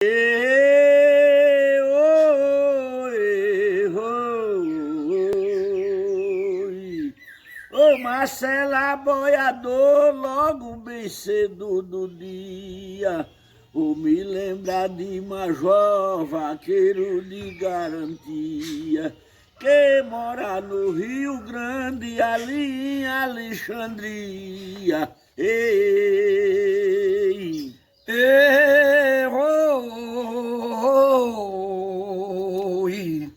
Ô Marcela boiador, logo bem cedo do dia, ou me lembra de Major, vaqueiro de garantia, que mora no Rio Grande, ali em Alexandria. Ei, Oi,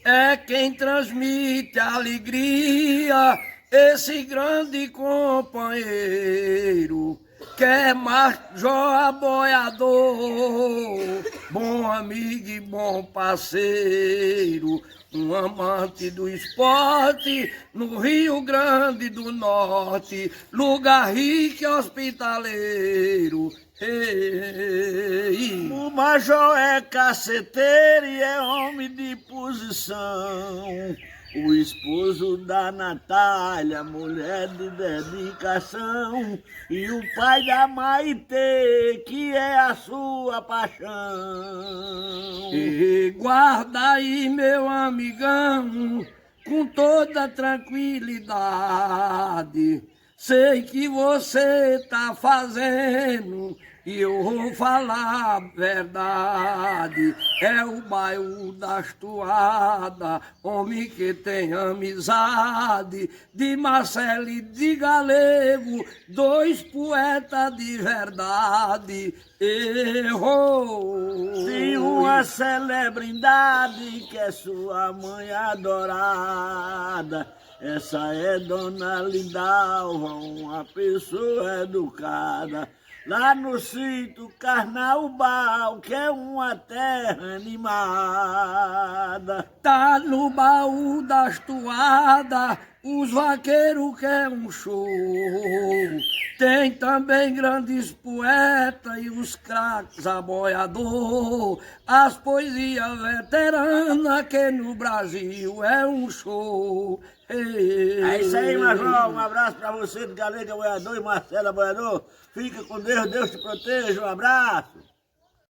é quem transmite alegria, esse grande companheiro, que é Major boiador, bom amigo e bom parceiro, um amante do esporte no Rio Grande do Norte, lugar rico e hospitaleiro. Ei. O Major é caceteiro e é homem de posição, o esposo da Natália, mulher de dedicação, e o pai da Maitê, que é a sua paixão. E guarda aí, meu amigão, com toda tranquilidade. Sei que você tá fazendo e eu vou falar a verdade. É o bairro das Toadas, homem que tem amizade, de Marcelo e de Galego, dois poetas de verdade. Errou. Tem uma celebridade que é sua mãe adorada. Essa é Dona Lindalva, uma pessoa educada. Lá no sítio Carnaubal, que é uma terra animada. Tá no baú das Toadas, os vaqueiros querem um show. Tem também grandes poetas e os craques aboiador, as poesias veteranas que no Brasil é um show. É isso aí, Major. Um abraço pra você de Galega Boiador e Marcela Boiador. Fica com Deus, Deus te proteja. Um abraço.